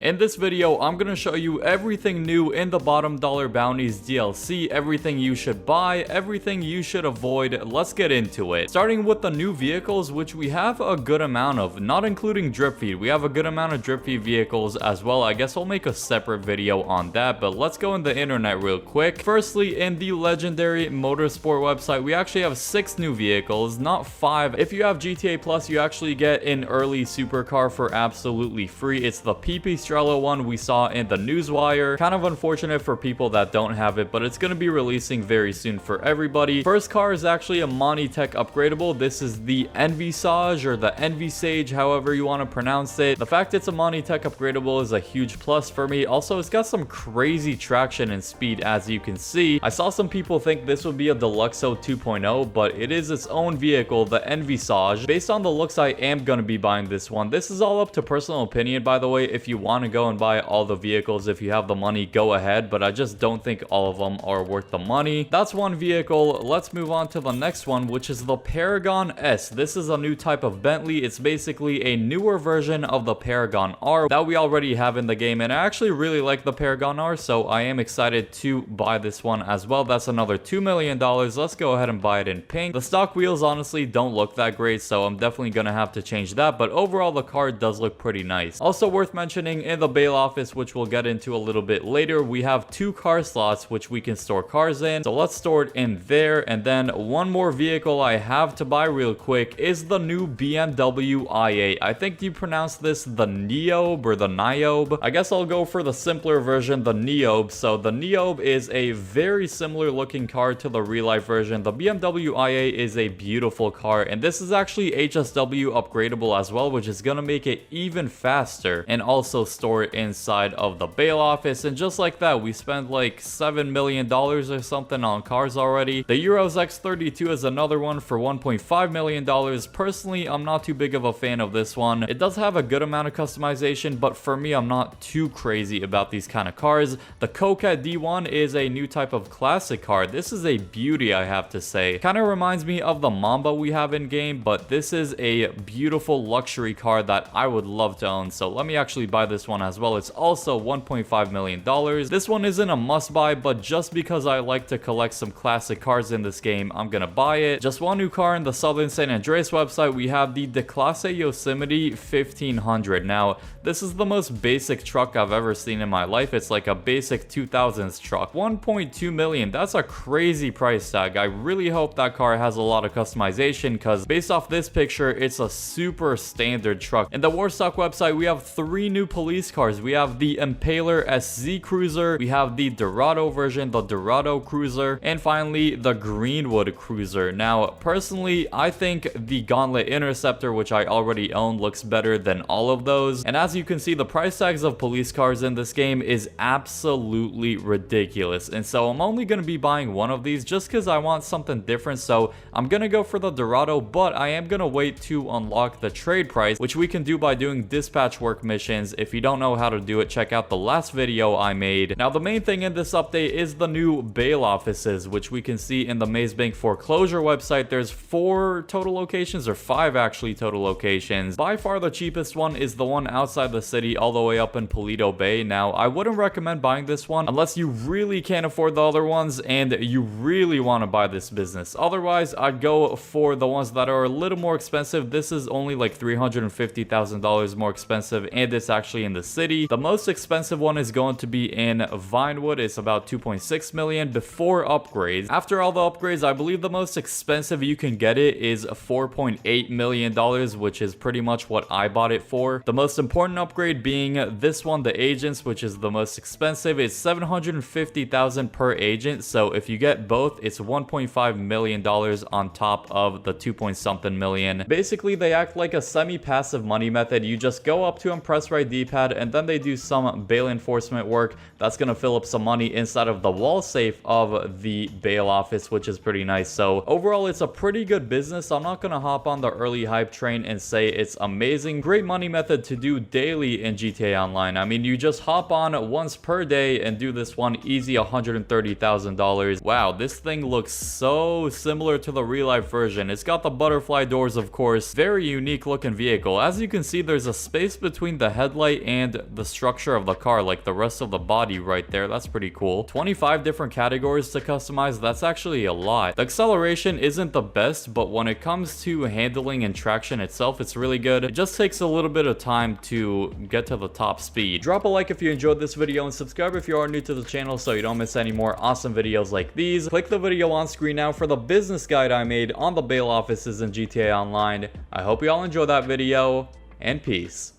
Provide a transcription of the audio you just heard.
In this video, I'm gonna show you everything new in the Bottom Dollar Bounties DLC, everything you should buy, everything you should avoid. Let's get into it. Starting with the new vehicles, which we have a good amount of, not including drip feed. We have a good amount of drip feed vehicles as well. I guess I'll make a separate video on that, but let's go in the internet real quick. Firstly, in the legendary motorsport website, we actually have 6 new vehicles, not 5. If you have GTA Plus, you actually get an early supercar for absolutely free. It's the Pipistrello one we saw in the newswire. Kind of unfortunate for people that don't have it, but it's going to be releasing very soon for everybody. First car is actually a Monitech upgradable. This is the Envisage or the Envisage, however you want to pronounce it. The fact it's a Monitech upgradable is a huge plus for me. Also, it's got some crazy traction and speed, as you can see. I saw some people think this would be a Deluxo 2.0, but it is its own vehicle, the Envisage. Based on the looks, I am going to be buying this one. This is all up to personal opinion, by the way. If you want to go and buy all the vehicles, if you have the money, go ahead, but I just don't think all of them are worth the money. That's one vehicle. Let's move on to the next one, which is the Paragon S. This is a new type of Bentley. It's basically a newer version of the Paragon R that we already have in the game, and I actually really like the Paragon R, so I am excited to buy this one as well. That's another $2 million. Let's go ahead and buy it in pink. The stock wheels honestly don't look that great, so I'm definitely gonna have to change that, but overall the car does look pretty nice. Also worth mentioning, in the bail office, which we'll get into a little bit later, we have 2 car slots which we can store cars in, so let's store it in there. And then one more vehicle I have to buy real quick is the new BMW i8. I think you pronounce this the Niobe or the Niobe. I guess I'll go for the simpler version, the Niobe. So the Niobe is a very similar looking car to the real life version. The BMW i8 is a beautiful car, and this is actually HSW upgradable as well, which is gonna make it even faster and also store it inside of the bail office. And just like that, we spent like $7 million or something on cars already. The Euros X32 is another one for $1.5 million. Personally, I'm not too big of a fan of this one. It does have a good amount of customization, but for me, I'm not too crazy about these kind of cars. The Coquette D1 is a new type of classic car. This is a beauty, I have to say. Kind of reminds me of the Mamba we have in game, but this is a beautiful luxury car that I would love to own. So let me actually buy this one as well. It's also $1.5 million. This one isn't a must buy, but just because I like to collect some classic cars in this game, I'm gonna buy it. Just one new car in the Southern San Andreas website, we have the Declasse Yosemite 1500. Now, this is the most basic truck I've ever seen in my life. It's like a basic 2000s truck. 1.2 million. That's a crazy price tag. I really hope that car has a lot of customization, because based off this picture, it's a super standard truck. In the Warstock website, we have 3 new police cars. We have the Impaler SZ Cruiser, we have the Dorado version, the Dorado Cruiser, and finally the Greenwood Cruiser. Now, personally, I think the Gauntlet Interceptor, which I already own, looks better than all of those. And as you can see, the price tags of police cars in this game is absolutely ridiculous. And so I'm only going to be buying one of these just because I want something different. So I'm going to go for the Dorado, but I am going to wait to unlock the trade price, which we can do by doing dispatch work missions. If you don't know how to do it, check out the last video I made. Now, the main thing in this update is the new bail offices, which we can see in the Maze Bank foreclosure website. There's 4 total locations, or 5 actually total locations. By far the cheapest one is the one outside the city, all the way up in Paleto Bay. Now, I wouldn't recommend buying this one unless you really can't afford the other ones and you really want to buy this business. Otherwise, I'd go for the ones that are a little more expensive. This is only like $350,000 more expensive, and it's actually in the city. The most expensive one is going to be in Vinewood. It's about 2.6 million before upgrades. After all the upgrades, I believe the most expensive you can get it is $4.8 million, which is pretty much what I bought it for. The most important upgrade being this one, the Agents, which is the most expensive. It's $750,000 per agent, so if you get both, it's $1.5 million on top of the 2-point-something million. Basically, they act like a semi-passive money method. You just go up to them, press right D-pad, and then they do some bail enforcement work. That's gonna fill up some money inside of the wall safe of the bail office, which is pretty nice. So overall, it's a pretty good business. I'm not gonna hop on the early hype train and say it's amazing. Great money method to do daily in GTA Online. I mean, you just hop on once per day and do this one easy $130,000. Wow, this thing looks so similar to the real life version. It's got the butterfly doors, of course. Very unique looking vehicle. As you can see, there's a space between the headlight and and the structure of the car, like the rest of the body right there. That's pretty cool. 25 different categories to customize. That's actually a lot. The acceleration isn't the best, but when it comes to handling and traction itself, it's really good. It just takes a little bit of time to get to the top speed. Drop a like if you enjoyed this video and subscribe if you are new to the channel so you don't miss any more awesome videos like these. Click the video on screen now for the business guide I made on the bail offices in GTA Online. I hope you all enjoy that video, and peace.